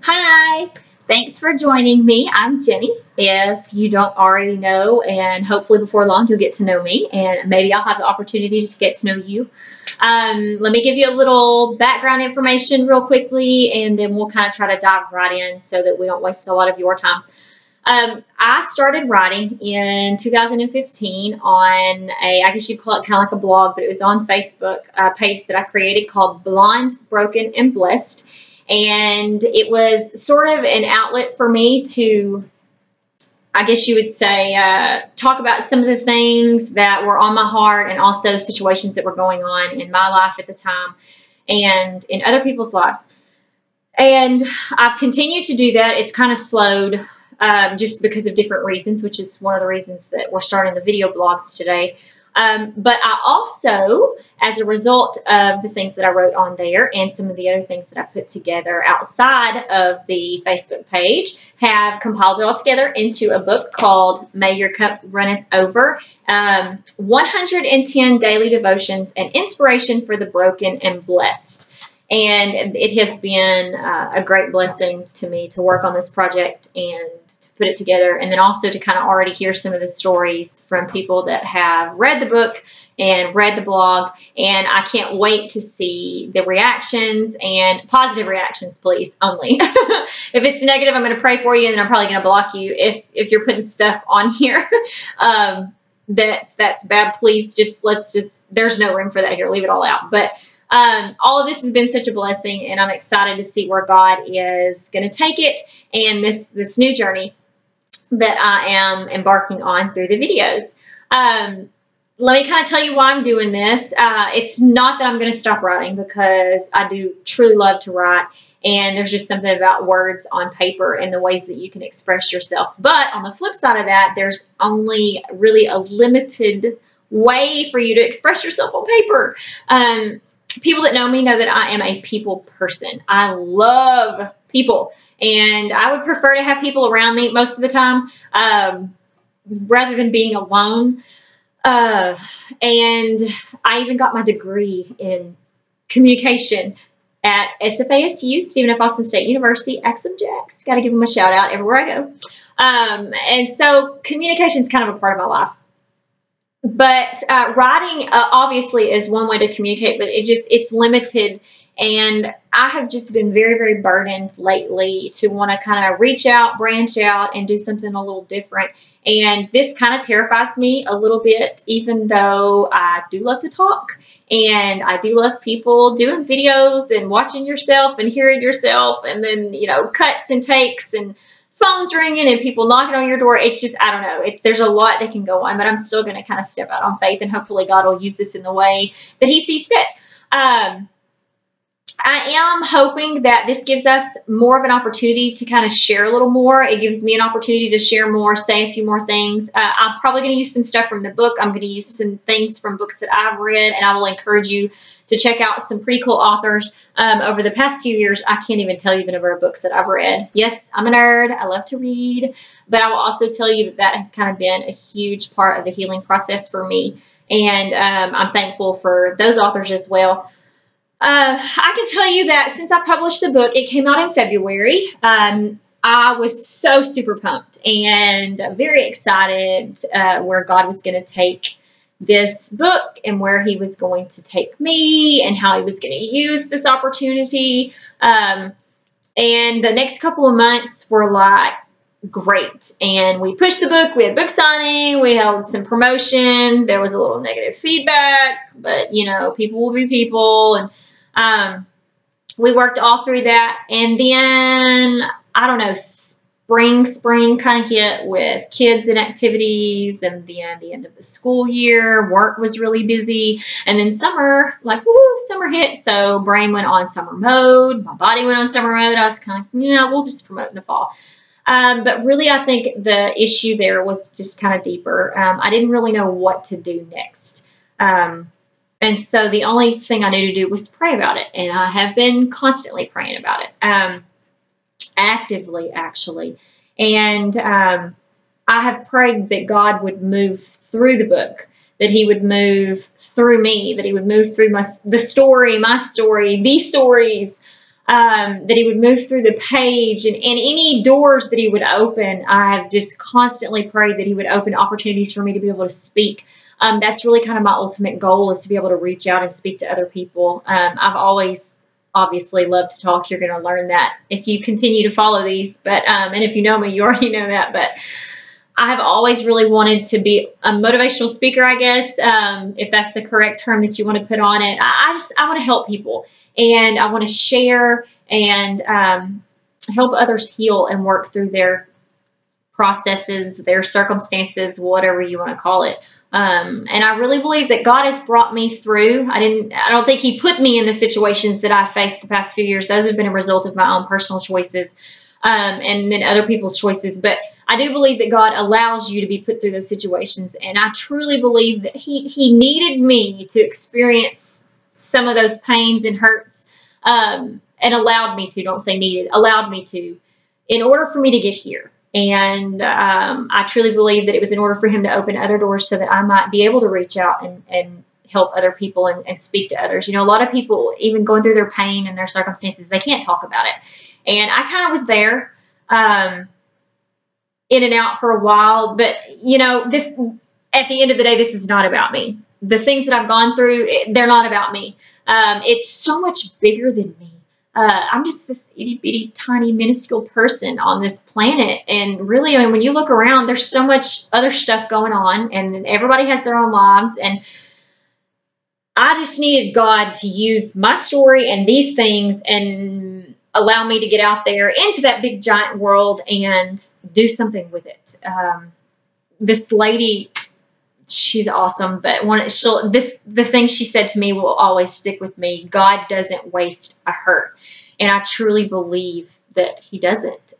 Hi, thanks for joining me. I'm Jenny. If you don't already know, and hopefully before long you'll get to know me, and maybe I'll have the opportunity to get to know you. Let me give you a little background information real quickly, and then we'll kind of try to dive right in so that we don't waste a lot of your time. I started writing in 2015 on I guess you'd call it kind of like a blog, but it was on Facebook, a page that I created called Blonde, Broken, and Blessed. And it was sort of an outlet for me to, I guess you would say, talk about some of the things that were on my heart and also situations that were going on in my life at the time and in other people's lives. And I've continued to do that. It's kind of slowed just because of different reasons, which is one of the reasons that we're starting the video blogs today. But I also, as a result of the things that I wrote on there and some of the other things that I put together outside of the Facebook page, have compiled it all together into a book called May Your Cup Runneth Over, 110 Daily Devotions and Inspiration for the Broken and Blessed. And it has been a great blessing to me to work on this project and to put it together, and then also to kind of already hear some of the stories from people that have read the book and read the blog, and I can't wait to see the reactions, and positive reactions, please, only. If it's negative, I'm going to pray for you, and then I'm probably going to block you if you're putting stuff on here that's bad. Please there's no room for that here. Leave it all out. But all of this has been such a blessing, and I'm excited to see where God is going to take it and this new journey that I am embarking on through the videos. Let me kind of tell you why I'm doing this. It's not that I'm going to stop writing, because I do truly love to write, and there's just something about words on paper and the ways that you can express yourself. But on the flip side of that, there's only really a limited way for you to express yourself on paper. People that know me know that I am a people person. I love people, and I would prefer to have people around me most of the time rather than being alone. And I even got my degree in communication at SFASU, Stephen F. Austin State University, Exum Jacks. Got to give them a shout out everywhere I go. And so communication is kind of a part of my life. But writing obviously is one way to communicate, but it's limited. And I have just been very, very burdened lately to want to kind of reach out, branch out, and do something a little different. And this kind of terrifies me a little bit, even though I do love to talk. And I do love people doing videos and watching yourself and hearing yourself, and then, cuts and takes and phones ringing and people knocking on your door. It's just, I don't know. There's a lot that can go on, but I'm still going to kind of step out on faith, and hopefully God will use this in the way that He sees fit. I am hoping that this gives us more of an opportunity to kind of share a little more. It gives me an opportunity to share more, say a few more things. I'm probably going to use some stuff from the book. I'm going to use some things from books that I've read, and I will encourage you to check out some pretty cool authors over the past few years. I can't even tell you the number of books that I've read. Yes, I'm a nerd. I love to read, but I will also tell you that has kind of been a huge part of the healing process for me, and I'm thankful for those authors as well. I can tell you that since I published the book, it came out in February. I was so super pumped and very excited where God was going to take this book and where He was going to take me and how He was going to use this opportunity. And the next couple of months were like great. And we pushed the book. We had book signing. We held some promotion. There was a little negative feedback, but people will be people. And we worked all through that. And then, I don't know, spring kind of hit with kids and activities, and then the end of the school year, work was really busy, and then summer, summer hit, so brain went on summer mode, my body went on summer mode. I was kind of like, we'll just promote in the fall. But really, I think the issue there was just kind of deeper. I didn't really know what to do next. And so the only thing I knew to do was pray about it, and I have been constantly praying about it. Actively, actually. And I have prayed that God would move through the book, that He would move through me, that He would move through my stories, that he would move through the page, and any doors that he would open, I've just constantly prayed that he would open opportunities for me to be able to speak. That's really kind of my ultimate goal, is to be able to reach out and speak to other people. I've always obviously loved to talk. You're going to learn that if you continue to follow these, but and if you know me, you already know that, but I have always really wanted to be a motivational speaker, I guess, if that's the correct term that you want to put on it. I want to help people, and I want to share and help others heal and work through their processes, their circumstances, whatever you want to call it. And I really believe that God has brought me through. I don't think he put me in the situations that I faced the past few years. Those have been a result of my own personal choices, and then other people's choices. But I do believe that God allows you to be put through those situations. And I truly believe that he needed me to experience some of those pains and hurts, and allowed me to, don't say needed, allowed me to, in order for me to get here. And I truly believe that it was in order for him to open other doors so that I might be able to reach out and help other people and speak to others. You know, a lot of people, even going through their pain and their circumstances, they can't talk about it. And I kind of was there, in and out for a while. But, you know, this, at the end of the day, this is not about me. The things that I've gone through, they're not about me. It's so much bigger than me. I'm just this itty bitty tiny minuscule person on this planet. And really, I mean, when you look around, there's so much other stuff going on, and everybody has their own lives. And I just needed God to use my story and these things and allow me to get out there into that big giant world and do something with it. This lady, she's awesome, but the thing she said to me will always stick with me. God doesn't waste a hurt. And I truly believe that he doesn't.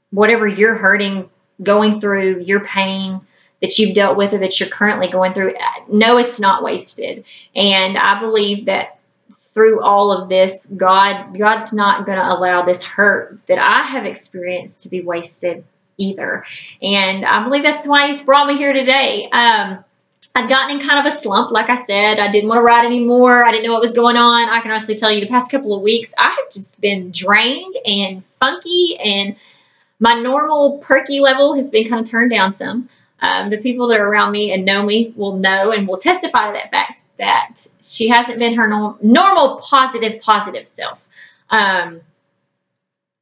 Whatever you're hurting, going through, your pain that you've dealt with or that you're currently going through, no, it's not wasted. And I believe that through all of this, God's not going to allow this hurt that I have experienced to be wasted either. And I believe that's why he's brought me here today. I'd gotten in kind of a slump, like I said. I didn't want to write anymore. I didn't know what was going on. I can honestly tell you the past couple of weeks, I have just been drained and funky, and my normal perky level has been kind of turned down some. The people that are around me and know me will know and will testify to that fact, that she hasn't been her normal positive self.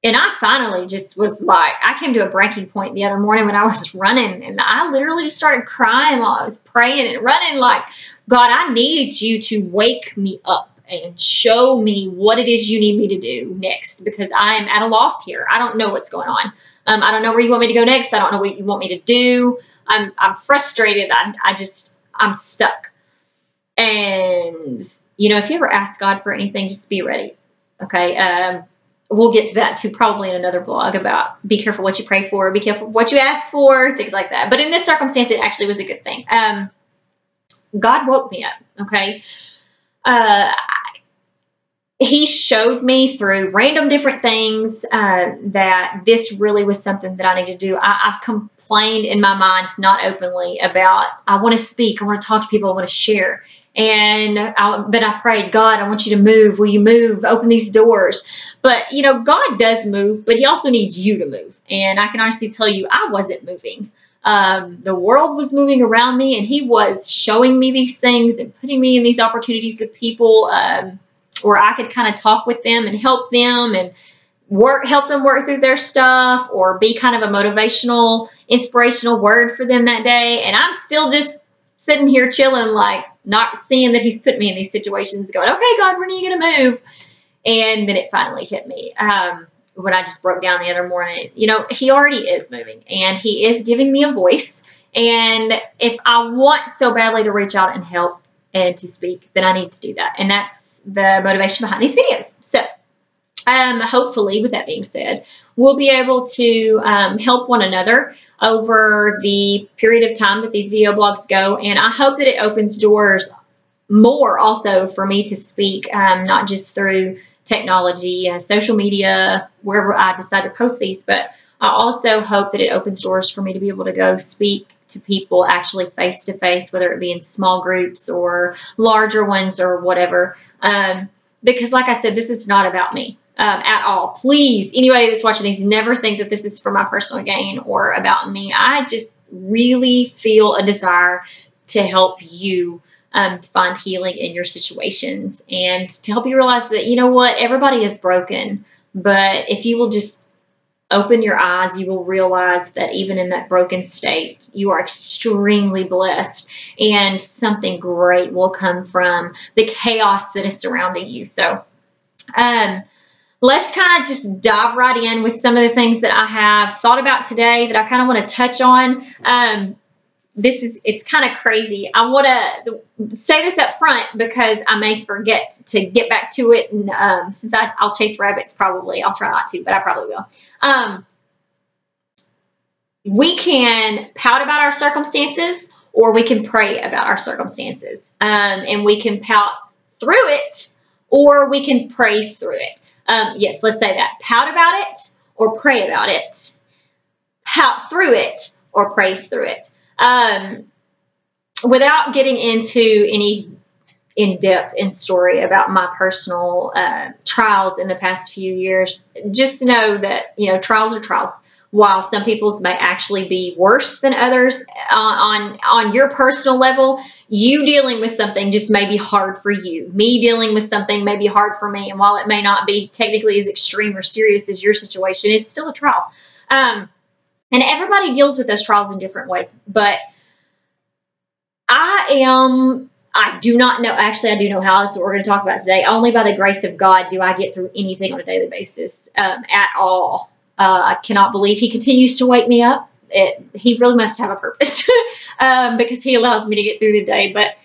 And I finally just was like, I came to a breaking point the other morning when I was running, and I literally just started crying while I was praying and running, like, God, I need you to wake me up and show me what it is you need me to do next, because I am at a loss here. I don't know what's going on. I don't know where you want me to go next. I don't know what you want me to do. I'm frustrated. I'm stuck. And, you know, if you ever ask God for anything, just be ready. Okay. We'll get to that too, probably in another vlog, about be careful what you pray for, be careful what you ask for, things like that. But in this circumstance, it actually was a good thing. God woke me up. Okay. He showed me through random different things that this really was something that I needed to do. I've complained in my mind, not openly, about I want to speak, I want to talk to people, I want to share. But I prayed, God, I want you to move. Will you move? Open these doors. But, you know, God does move, but he also needs you to move. And I can honestly tell you, I wasn't moving. The world was moving around me, and he was showing me these things and putting me in these opportunities with people where I could kind of talk with them and help them and help them work through their stuff, or be kind of a motivational, inspirational word for them that day. And I'm still just sitting here chilling, like, not seeing that he's put me in these situations, going, okay, God, when are you going to move? And then it finally hit me when I just broke down the other morning. You know, he already is moving, and he is giving me a voice. And if I want so badly to reach out and help and to speak, then I need to do that. And that's the motivation behind these videos. So hopefully, with that being said, we'll be able to help one another over the period of time that these video blogs go. And I hope that it opens doors more also for me to speak, not just through technology, social media, wherever I decide to post these, but I also hope that it opens doors for me to be able to go speak to people actually face to face, whether it be in small groups or larger ones or whatever. because like I said, this is not about me at all. Please, anybody that's watching these, never think that this is for my personal gain or about me. I just really feel a desire to help you find healing in your situations and to help you realize that, you know what, everybody is broken. But if you will just open your eyes, you will realize that even in that broken state, you are extremely blessed and something great will come from the chaos that is surrounding you. So let's kind of just dive right in with some of the things that I have thought about today that I kind of want to touch on. It's kind of crazy. I want to say this up front because I may forget to get back to it. And since I'll chase rabbits, probably. I'll try not to, but I probably will. We can pout about our circumstances, or we can pray about our circumstances. And we can pout through it, or we can praise through it. Yes, let's say that. Pout about it, or pray about it. Pout through it, or praise through it. Without getting into any in-depth story about my personal trials in the past few years, just to know that, you know, trials are trials. While some people's may actually be worse than others on your personal level, you dealing with something just may be hard for you. Me dealing with something may be hard for me. And while it may not be technically as extreme or serious as your situation, it's still a trial. And everybody deals with those trials in different ways. But I do not know, actually I do know how. That's what we're going to talk about today. Only by the grace of God do I get through anything on a daily basis at all. I cannot believe he continues to wake me up. He really must have a purpose because he allows me to get through the day. But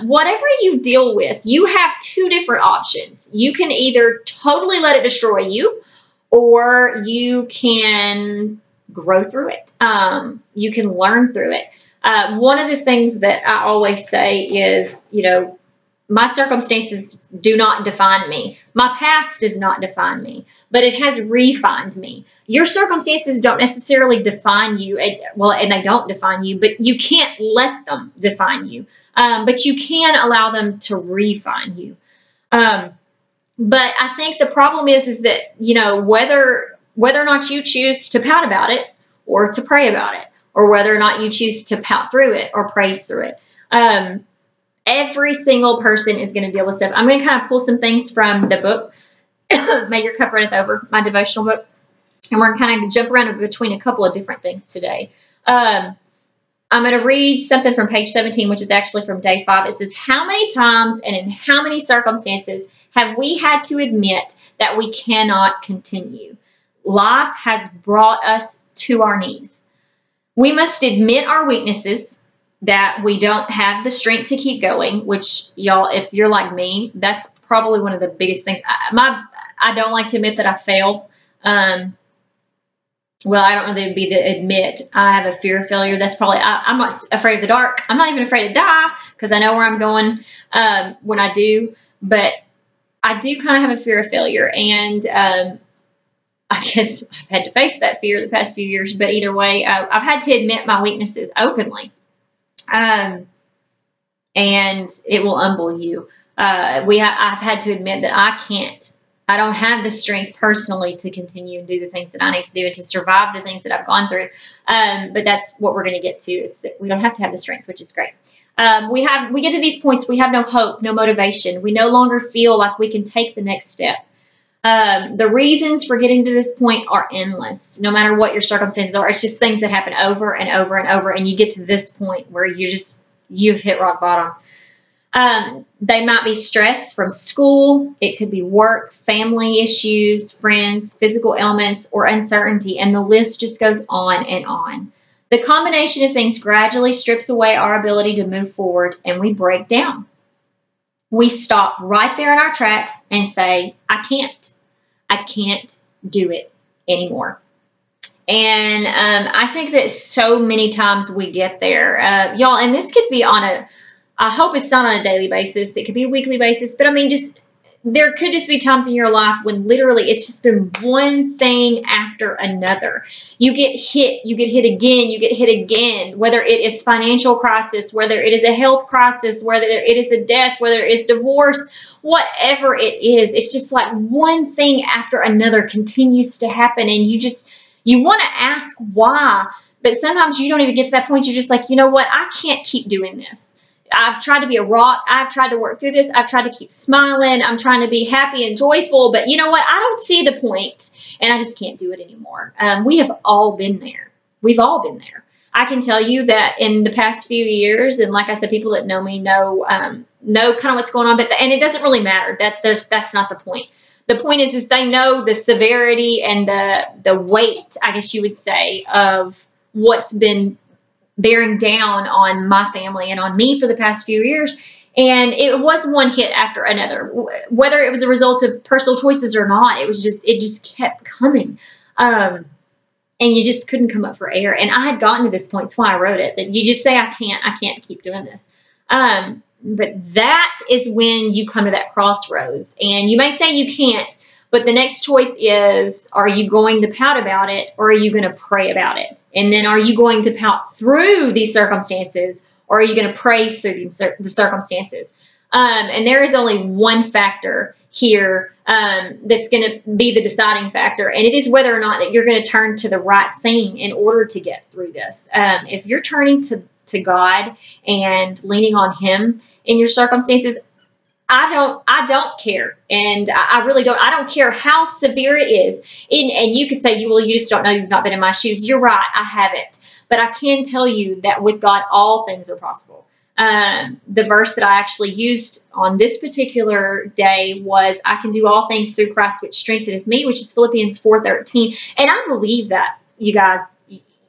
whatever you deal with, you have two different options. You can either totally let it destroy you, or you can grow through it. You can learn through it. One of the things that I always say is, you know, my circumstances do not define me. My past does not define me, but it has refined me. Your circumstances don't necessarily define you. Well, and they don't define you, but you can't let them define you. But you can allow them to refine you. But I think the problem is that, you know, whether or not you choose to pout about it or to pray about it, or whether or not you choose to pout through it or praise through it. Every single person is going to deal with stuff. I'm going to kind of pull some things from the book, May Your Cup Runneth Over, my devotional book. And we're going to kind of jump around between a couple of different things today. I'm going to read something from page 17, which is actually from day 5. It says, how many times and in how many circumstances have we had to admit that we cannot continue? Life has brought us to our knees. We must admit our weaknesses, that we don't have the strength to keep going, which, y'all, if you're like me, that's probably one of the biggest things. I don't like to admit that I fail. Well, I don't know that it'd be the admit. I have a fear of failure. That's probably, I'm not afraid of the dark. I'm not even afraid to die because I know where I'm going when I do. But I do kind of have a fear of failure. And I guess I've had to face that fear the past few years. But either way, I've had to admit my weaknesses openly. And it will humble you. I've had to admit that I don't have the strength personally to continue and do the things that I need to do and to survive the things that I've gone through. But that's what we're going to get to, is that we don't have to have the strength, which is great. We get to these points, we have no hope, no motivation. We no longer feel like we can take the next step. The reasons for getting to this point are endless, no matter what your circumstances are. It's just things that happen over and over and over, and you get to this point where you've hit rock bottom. They might be stress from school. It could be work, family issues, friends, physical ailments, or uncertainty, and the list just goes on and on. The combination of things gradually strips away our ability to move forward, and we break down. We stop right there in our tracks and say, I can't do it anymore. And I think that so many times we get there, y'all, and this could be I hope it's not on a daily basis. It could be a weekly basis, but I mean, just there could just be times in your life when literally it's just been one thing after another. You get hit again, you get hit again, whether it is financial crisis, whether it is a health crisis, whether it is a death, whether it is divorce, whatever it is. It's just like one thing after another continues to happen, and you want to ask why, but sometimes you don't even get to that point. You're just like, you know what? I can't keep doing this. I've tried to be a rock. I've tried to work through this. I've tried to keep smiling. I'm trying to be happy and joyful, but you know what? I don't see the point, and I just can't do it anymore. We have all been there. We've all been there. I can tell you that in the past few years, and like I said, people that know me know kind of what's going on, and it doesn't really matter. That's not the point. The point is they know the severity and the weight, I guess you would say, of what's been bearing down on my family and on me for the past few years. And it was one hit after another, whether it was a result of personal choices or not. It just kept coming. And you just couldn't come up for air. And I had gotten to this point, that's why I wrote it, that you just say, I can't keep doing this. But that is when you come to that crossroads, and you may say you can't, but the next choice is, are you going to pout about it, or are you going to pray about it? And then are you going to pout through these circumstances, or are you going to praise through the circumstances? And there is only one factor here that's going to be the deciding factor, and it is whether or not that you're going to turn to the right thing in order to get through this. If you're turning to God and leaning on Him in your circumstances, I don't care. And I really don't. I don't care how severe it is. And you could say, well, you just don't know. You've not been in my shoes. You're right. I haven't. But I can tell you that with God, all things are possible. The verse that I actually used on this particular day was, I can do all things through Christ, which strengtheneth me, which is Philippians 4:13. And I believe that, you guys,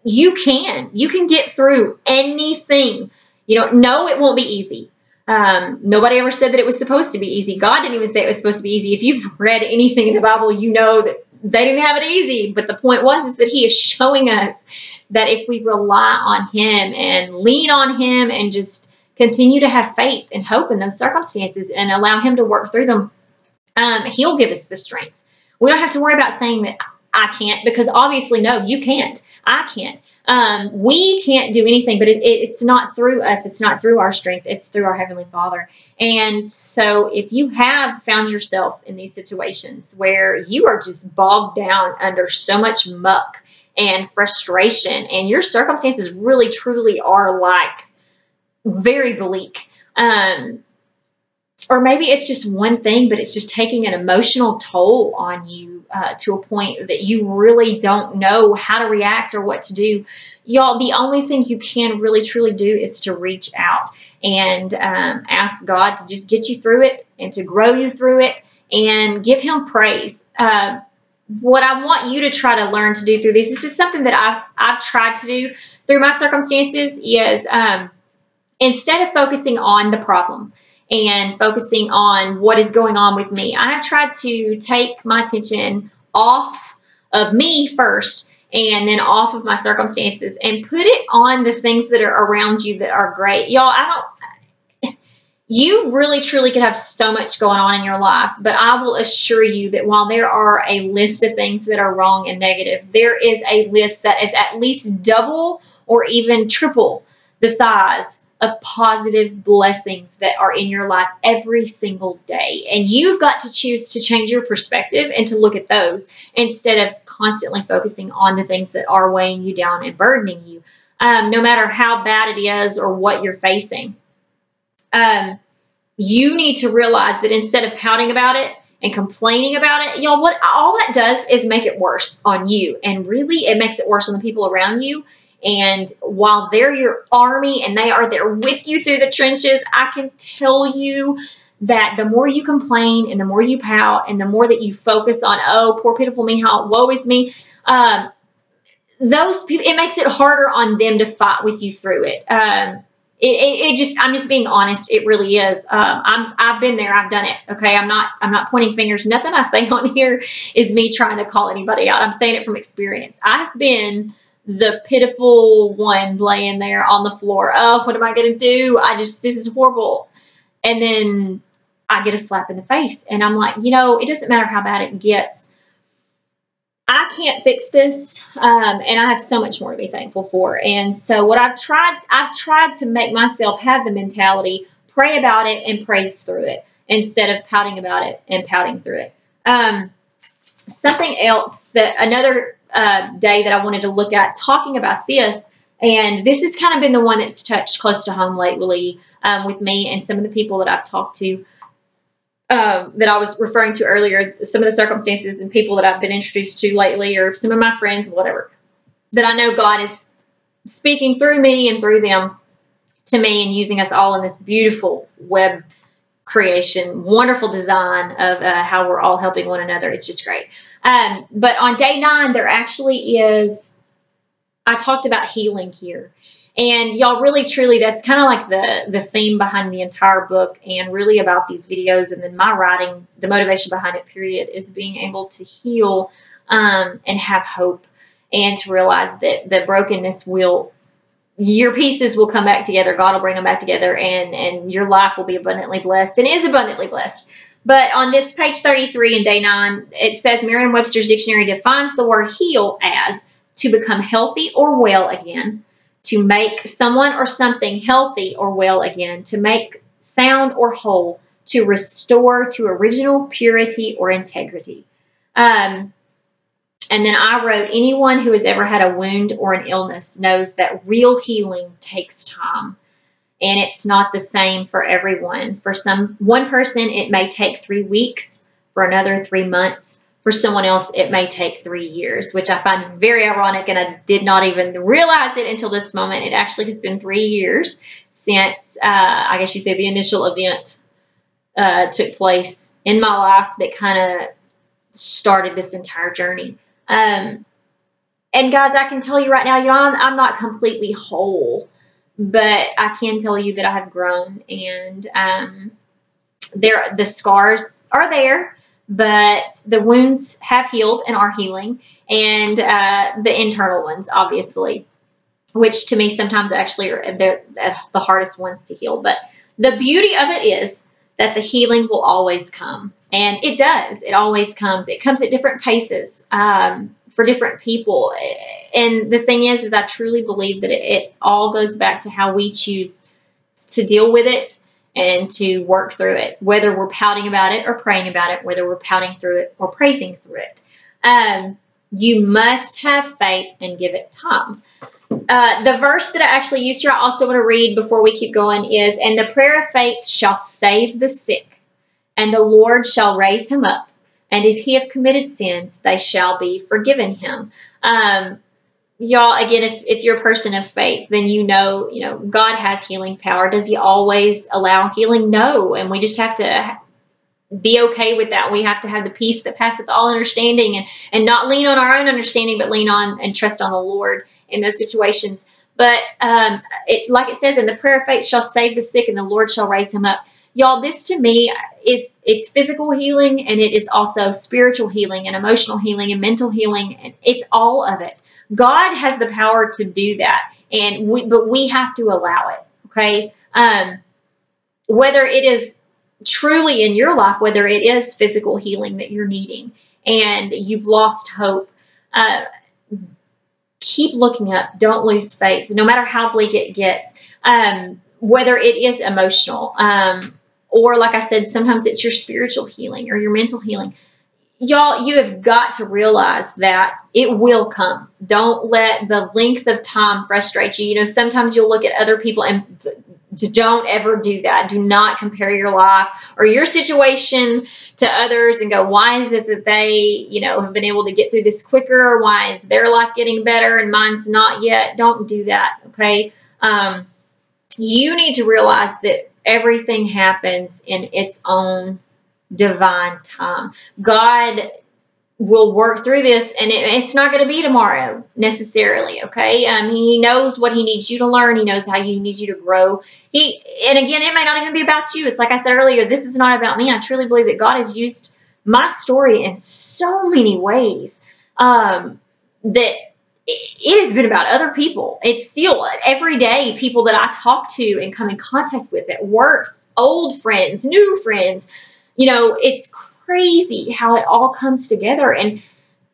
you can get through anything. No, it won't be easy. Nobody ever said that it was supposed to be easy. God didn't even say it was supposed to be easy. If you've read anything in the Bible, you know that they didn't have it easy. But the point is that He is showing us that if we rely on Him and lean on Him and just continue to have faith and hope in those circumstances and allow Him to work through them, He'll give us the strength. We don't have to worry about saying that I can't, because obviously, no, you can't. I can't. We can't do anything, but it's not through us. It's not through our strength. It's through our Heavenly Father. And so if you have found yourself in these situations where you are just bogged down under so much muck and frustration, and your circumstances really, truly are like very bleak, or maybe it's just one thing, but it's just taking an emotional toll on you to a point that you really don't know how to react or what to do. Y'all, the only thing you can really, truly do is to reach out and ask God to just get you through it and to grow you through it and give Him praise. What I want you to try to learn to do through this is something that I've tried to do through my circumstances, is instead of focusing on the problem and focusing on what is going on with me, I have tried to take my attention off of me first, and then off of my circumstances, and put it on the things that are around you that are great. Y'all, you really, truly could have so much going on in your life, but I will assure you that while there are a list of things that are wrong and negative, there is a list that is at least double or even triple the size of positive blessings that are in your life every single day. And you've got to choose to change your perspective and to look at those instead of constantly focusing on the things that are weighing you down and burdening you, no matter how bad it is or what you're facing. You need to realize that instead of pouting about it and complaining about it, y'all, what all that does is make it worse on you. And really, it makes it worse on the people around you. And while they're your army and they are there with you through the trenches, I can tell you that the more you complain and the more you pout and the more that you focus on, oh, poor pitiful me, how woe is me, those people, it makes it harder on them to fight with you through it. I'm just being honest. It really is. I've been there. I've done it. Okay. I'm not pointing fingers. Nothing I say on here is me trying to call anybody out. I'm saying it from experience. I've been the pitiful one laying there on the floor. Oh, what am I going to do? This is horrible. And then I get a slap in the face. And I'm like, you know, it doesn't matter how bad it gets. I can't fix this, and I have so much more to be thankful for. And so what I've tried to make myself have the mentality, pray about it and praise through it, instead of pouting about it and pouting through it. Something else, another day that I wanted to look at talking about this, and this has kind of been the one that's touched close to home lately with me and some of the people that I've talked to, that I was referring to earlier, some of the circumstances and people that I've been introduced to lately, or some of my friends, whatever, that I know God is speaking through me and through them to me and using us all in this beautiful web creation, wonderful design of how we're all helping one another. It's just great. But on day 9, there actually is, I talked about healing here. And y'all, really, truly, that's kind of like the theme behind the entire book, and really about these videos and then my writing, the motivation behind it, period, is being able to heal and have hope, and to realize that the brokenness your pieces will come back together. God will bring them back together, and your life will be abundantly blessed, and is abundantly blessed. But on this page 33 in day 9, it says Merriam-Webster's dictionary defines the word heal as to become healthy or well again, to make someone or something healthy or well again, to make sound or whole, to restore to original purity or integrity. And then I wrote, anyone who has ever had a wound or an illness knows that real healing takes time. And it's not the same for everyone. For one person, it may take 3 weeks. For another, 3 months. For someone else, it may take 3 years, which I find very ironic, and I did not even realize it until this moment. It actually has been 3 years since, I guess you say, the initial event took place in my life that kind of started this entire journey. And guys, I can tell you right now, you know, I'm not completely whole, but I can tell you that I have grown, and the scars are there. But the wounds have healed and are healing, and the internal ones, obviously, which to me sometimes actually are the hardest ones to heal. But the beauty of it is that the healing will always come, and it does. It always comes. It comes at different paces for different people. And the thing is I truly believe that it all goes back to how we choose to deal with it and to work through it, whether we're pouting about it or praying about it, whether we're pouting through it or praising through it. You must have faith and give it time. The verse that I actually used here, I also want to read before we keep going, is, and the prayer of faith shall save the sick, and the Lord shall raise him up, and if he have committed sins, they shall be forgiven him. Y'all, again, if you're a person of faith, then you know God has healing power. Does he always allow healing? No. And we just have to be okay with that. We have to have the peace that passeth all understanding, and not lean on our own understanding, but lean on and trust on the Lord in those situations. But like it says, and the prayer of faith shall save the sick, and the Lord shall raise him up. Y'all, this to me it's physical healing, and it is also spiritual healing and emotional healing and mental healing, and it's all of it. God has the power to do that, but we have to allow it, okay? Whether it is truly in your life, whether it is physical healing that you're needing and you've lost hope, keep looking up. Don't lose faith, no matter how bleak it gets. Whether it is emotional, or like I said, sometimes it's your spiritual healing or your mental healing. Y'all, you have got to realize that it will come. Don't let the length of time frustrate you. You know, sometimes you'll look at other people, and don't ever do that. Do not compare your life or your situation to others and go, why is it that they, have been able to get through this quicker? Or why is their life getting better and mine's not yet? Don't do that, okay? You need to realize that everything happens in its own divine time. God will work through this, and it's not going to be tomorrow necessarily, okay? He knows what he needs you to learn. He knows how he needs you to grow. And again, it may not even be about you. It's like I said earlier, this is not about me. I truly believe that God has used my story in so many ways that it has been about other people. It's still every day people that I talk to and come in contact with at work, old friends, new friends. You know, it's crazy how it all comes together. And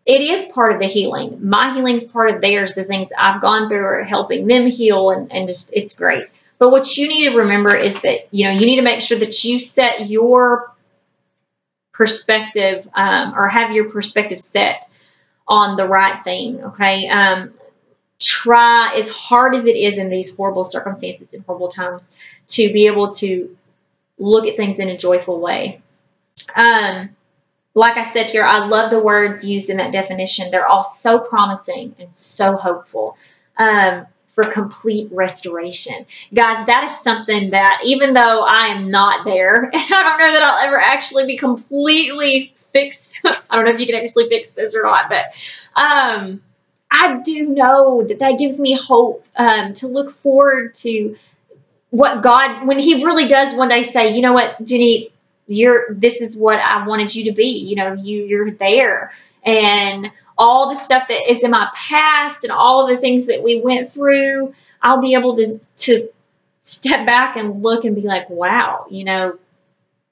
it is part of the healing. My healing is part of theirs. The things I've gone through are helping them heal, and just, it's great. But what you need to remember is that, you know, you need to make sure that you set your perspective, or have your perspective set on the right thing, okay? Try, as hard as it is in these horrible circumstances and horrible times, to be able to look at things in a joyful way. Like I said here, I love the words used in that definition. They're all so promising and so hopeful, for complete restoration. Guys, that is something that, even though I am not there, and I don't know that I'll ever actually be completely fixed. I don't know if you can actually fix this or not, but I do know that that gives me hope, to look forward to what God, when He really does one day say, you know what, Jenny, this is what I wanted you to be. You know, you're there. And all the stuff that is in my past and all of the things that we went through, I'll be able to step back and look and be like, wow, you know,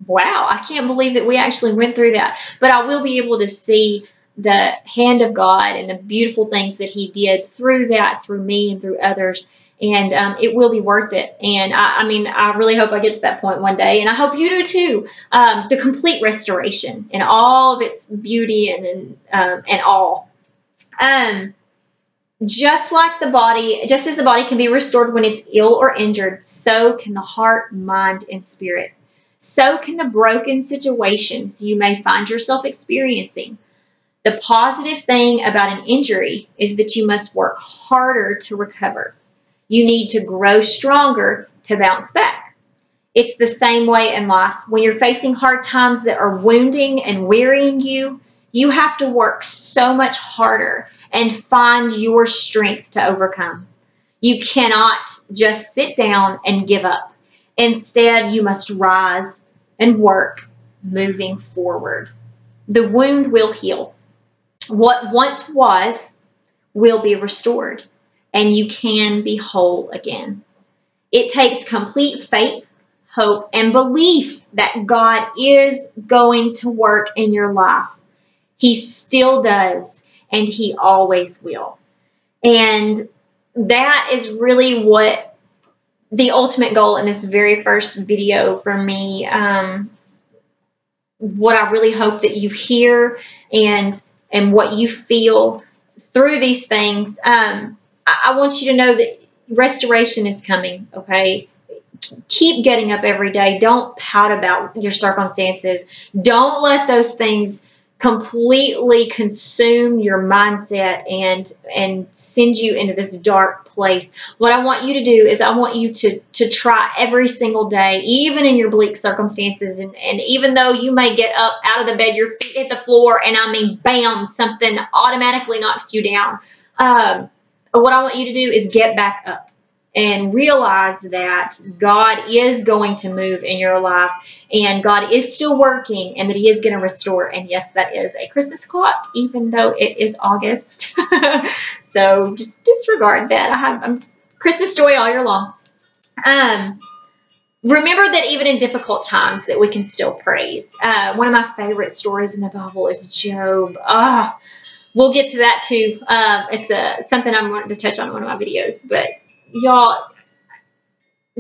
wow, I can't believe that we actually went through that. But I will be able to see the hand of God and the beautiful things that He did through that, through me and through others. And it will be worth it. And I mean, I really hope I get to that point one day. And I hope you do too. The complete restoration in all of its beauty and all. Just as the body can be restored when it's ill or injured, so can the heart, mind, and spirit. So can the broken situations you may find yourself experiencing. The positive thing about an injury is that you must work harder to recover. You need to grow stronger to bounce back. It's the same way in life. When you're facing hard times that are wounding and wearying you, you have to work so much harder and find your strength to overcome. You cannot just sit down and give up. Instead, you must rise and work, moving forward. The wound will heal. What once was will be restored, and you can be whole again. It takes complete faith, hope, and belief that God is going to work in your life. He still does, and He always will. And that is really what the ultimate goal in this very first video for me, what I really hope that you hear and what you feel through these things. I want you to know that restoration is coming, okay? Keep getting up every day. Don't pout about your circumstances. Don't let those things completely consume your mindset and send you into this dark place. What I want you to do is I want you to try every single day, even in your bleak circumstances, and even though you may get up out of the bed, your feet hit the floor, and I mean, bam, something automatically knocks you down. What I want you to do is get back up and realize that God is going to move in your life, and God is still working, and that He is going to restore. And yes, that is a Christmas clock, even though it is August. So just disregard that. I have Christmas joy all year long. Remember that even in difficult times that we can still praise. One of my favorite stories in the Bible is Job. We'll get to that too. It's something I'm wanting to touch on in one of my videos. But y'all,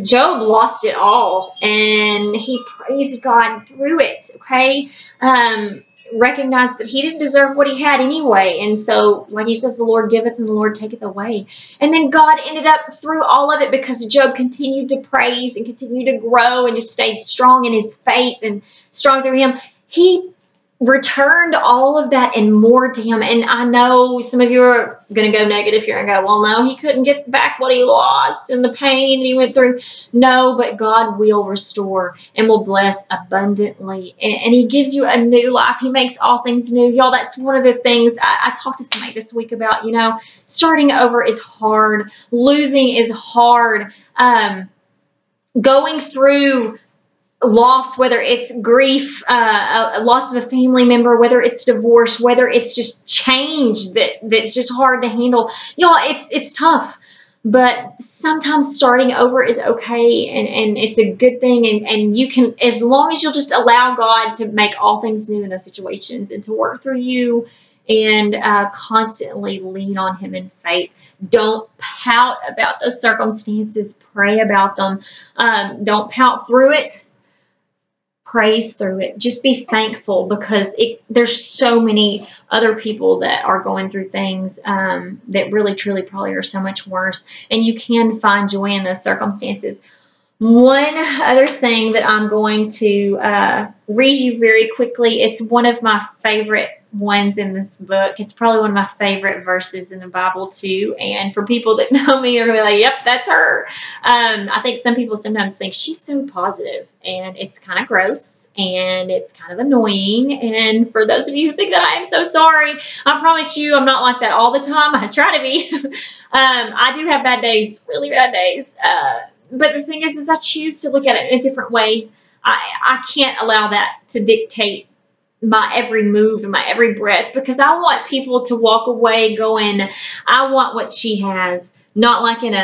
Job lost it all, and he praised God through it, okay? Recognized that he didn't deserve what he had anyway. And so, like he says, the Lord giveth and the Lord taketh away. And then God ended up through all of it, because Job continued to praise and continued to grow and just stayed strong in his faith and strong through Him. He returned all of that and more to Him. And I know some of you are going to go negative here and go, well, no, he couldn't get back what he lost and the pain that he went through. No, but God will restore and will bless abundantly. And He gives you a new life. He makes all things new. Y'all, that's one of the things I talked to somebody this week about. You know, starting over is hard. Losing is hard. Going through loss, whether it's grief, a loss of a family member, whether it's divorce, whether it's just change that's just hard to handle. Y'all, it's tough. But sometimes starting over is okay, and it's a good thing, and you can, as long as you'll just allow God to make all things new in those situations and to work through you, and constantly lean on Him in faith. Don't pout about those circumstances. Pray about them. Don't pout through it. Praise through it. Just be thankful, because there's so many other people that are going through things that really, truly probably are so much worse. And you can find joy in those circumstances. One other thing that I'm going to read you very quickly. It's one of my favorite ones in this book. It's probably one of my favorite verses in the Bible too. And for people that know me, they're going to be like, yep, that's her. I think some people sometimes think she's so positive, and it's kind of gross. And it's kind of annoying. And for those of you who think that, I am so sorry. I promise you I'm not like that all the time. I try to be. I do have bad days, really bad days. But the thing is I choose to look at it in a different way. I can't allow that to dictate my every move and my every breath, because I want people to walk away going, I want what she has. Not like in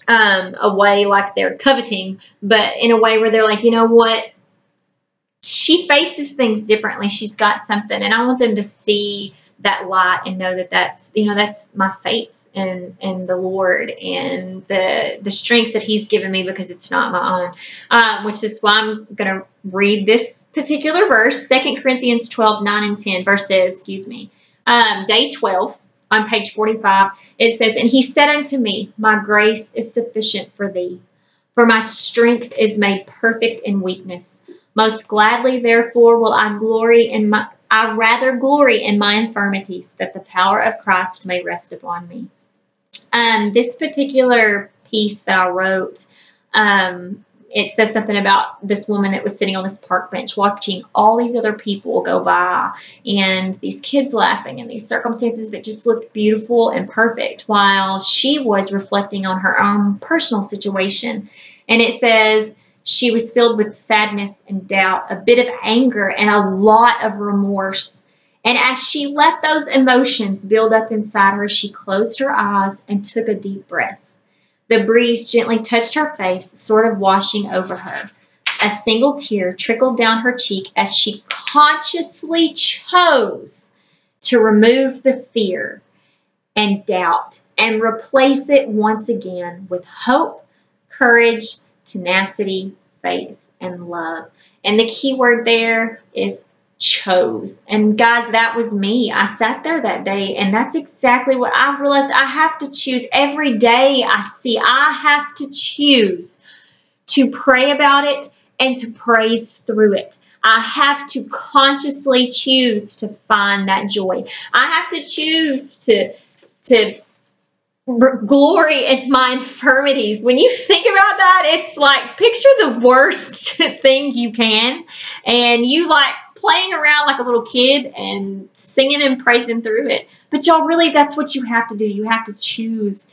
a way like they're coveting, but in a way where they're like, you know what? She faces things differently. She's got something, and I want them to see that light and know that that's my faith in the Lord, and the strength that He's given me, because it's not my own. Which is why I'm going to read this particular verse, 2 Corinthians 12:9 and 10 verses, day 12 on page 45. It says, "And He said unto me, My grace is sufficient for thee, for my strength is made perfect in weakness. Most gladly, therefore, will I rather glory in my infirmities, that the power of Christ may rest upon me." This particular piece that I wrote, it says something about this woman that was sitting on this park bench watching all these other people go by, and these kids laughing, and these circumstances that just looked beautiful and perfect, while she was reflecting on her own personal situation. And it says, she was filled with sadness and doubt, a bit of anger, and a lot of remorse. And as she let those emotions build up inside her, she closed her eyes and took a deep breath. The breeze gently touched her face, sort of washing over her. A single tear trickled down her cheek as she consciously chose to remove the fear and doubt and replace it once again with hope, courage, tenacity, faith, and love. And the key word there is chose. And guys, that was me. I sat there that day, and that's exactly what I've realized. I have to choose every day I have to choose to pray about it and to praise through it. I have to consciously choose to find that joy. I have to choose to glory in my infirmities. When you think about that, it's like, picture the worst thing you can, and you like playing around like a little kid and singing and praising through it. But y'all, really, that's what you have to do. You have to choose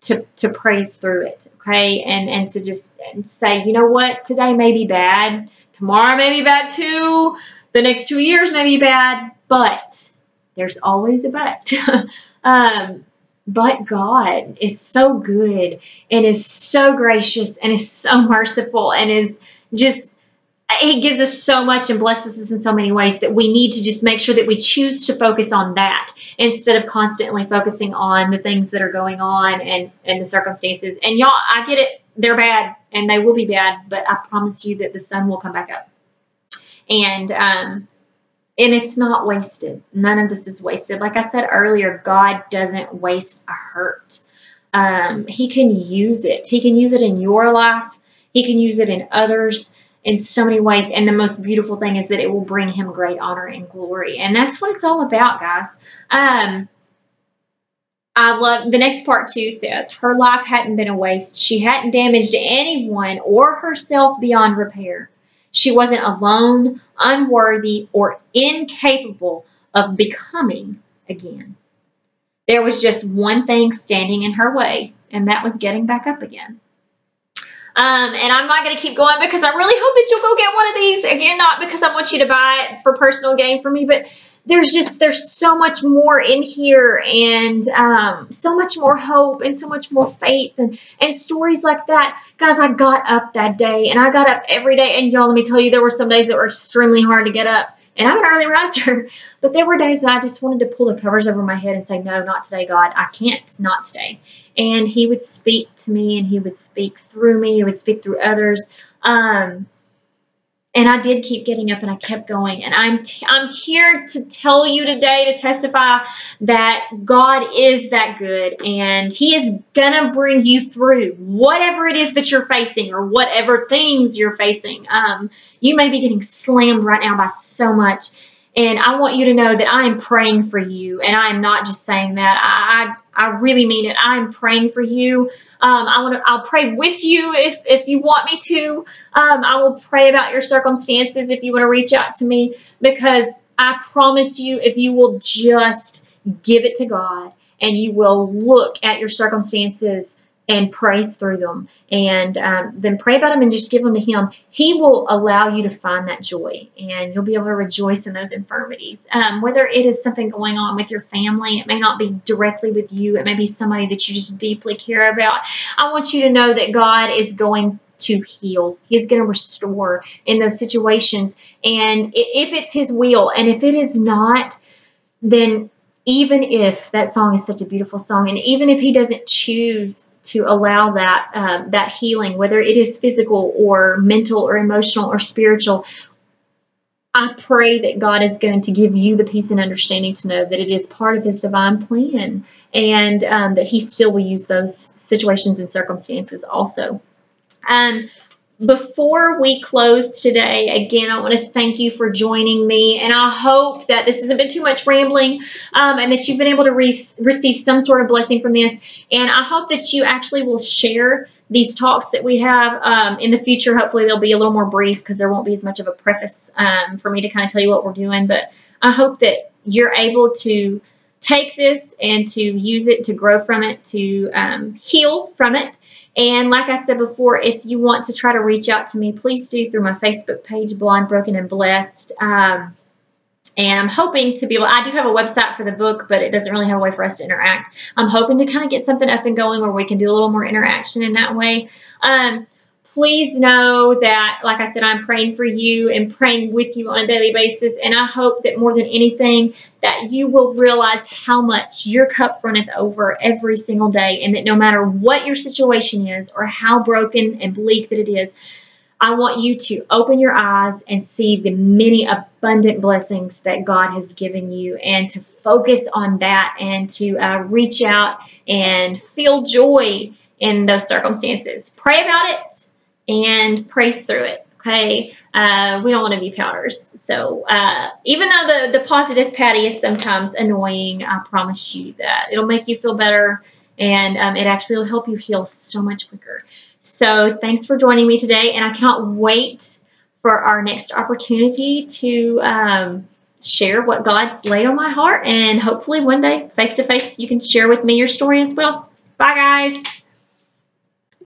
to praise through it, okay? And to just say, you know what, today may be bad, tomorrow may be bad too, the next 2 years may be bad, but there's always a but. But God is so good and is so gracious and is so merciful and is just, He gives us so much and blesses us in so many ways that we need to just make sure that we choose to focus on that instead of constantly focusing on the things that are going on and the circumstances. And y'all, I get it. They're bad and they will be bad, but I promise you that the sun will come back up. And it's not wasted. None of this is wasted. Like I said earlier, God doesn't waste a hurt. He can use it. He can use it in your life. He can use it in others in so many ways. And the most beautiful thing is that it will bring Him great honor and glory. And that's what it's all about, guys. I love the next part too. Says her life hadn't been a waste. She hadn't damaged anyone or herself beyond repair. She wasn't alone, unworthy, or incapable of becoming again. There was just one thing standing in her way, and that was getting back up again. And I'm not going to keep going because I really hope that you'll go get one of these. Again, not because I want you to buy it for personal gain for me, but there's so much more in here, and so much more hope and so much more faith and stories like that. Guys, I got up that day, and I got up every day. And y'all, let me tell you, there were some days that were extremely hard to get up. And I'm an early riser, but there were days that I just wanted to pull the covers over my head and say, no, not today, God. I can't, not today. And he would speak to me, and he would speak through me. He would speak through others. And I did keep getting up, and I kept going. And I'm here to tell you today, to testify that God is that good, and he is going to bring you through whatever it is that you're facing or whatever things you're facing. You may be getting slammed right now by so much. And I want you to know that I am praying for you, and I am not just saying that. I really mean it. I am praying for you. I'll pray with you if you want me to. I will pray about your circumstances if you want to reach out to me, because I promise you, if you will just give it to God and you will look at your circumstances and praise through them, and then pray about them and just give them to him, he will allow you to find that joy, and you'll be able to rejoice in those infirmities. Whether it is something going on with your family, it may not be directly with you, it may be somebody that you just deeply care about. I want you to know that God is going to heal. He's going to restore in those situations. And if it's his will, and if it is not, then even if that song is such a beautiful song, and even if he doesn't choose to allow that healing, whether it is physical or mental or emotional or spiritual, I pray that God is going to give you the peace and understanding to know that it is part of his divine plan, and that he still will use those situations and circumstances also. Before we close today, again, I want to thank you for joining me, and I hope that this hasn't been too much rambling, and that you've been able to receive some sort of blessing from this. And I hope that you actually will share these talks that we have in the future. Hopefully they'll be a little more brief, because there won't be as much of a preface for me to kind of tell you what we're doing. But I hope that you're able to take this and to use it, to grow from it, to heal from it. And like I said before, if you want to try to reach out to me, please do through my Facebook page, Blind, Broken, and Blessed. And I'm hoping to be able, I do have a website for the book, but it doesn't really have a way for us to interact. I'm hoping to kind of get something up and going where we can do a little more interaction in that way. Please know that, like I said, I'm praying for you and praying with you on a daily basis. And I hope that more than anything, that you will realize how much your cup runneth over every single day, and that no matter what your situation is or how broken and bleak that it is, I want you to open your eyes and see the many abundant blessings that God has given you, and to focus on that, and to reach out and feel joy in those circumstances. Pray about it and praise through it. Okay, we don't want to be pouters. So even though the positive Patty is sometimes annoying, I promise you that it'll make you feel better, and it actually will help you heal so much quicker. So thanks for joining me today, and I cannot wait for our next opportunity to share what God's laid on my heart, and hopefully one day, face to face, you can share with me your story as well. Bye, guys.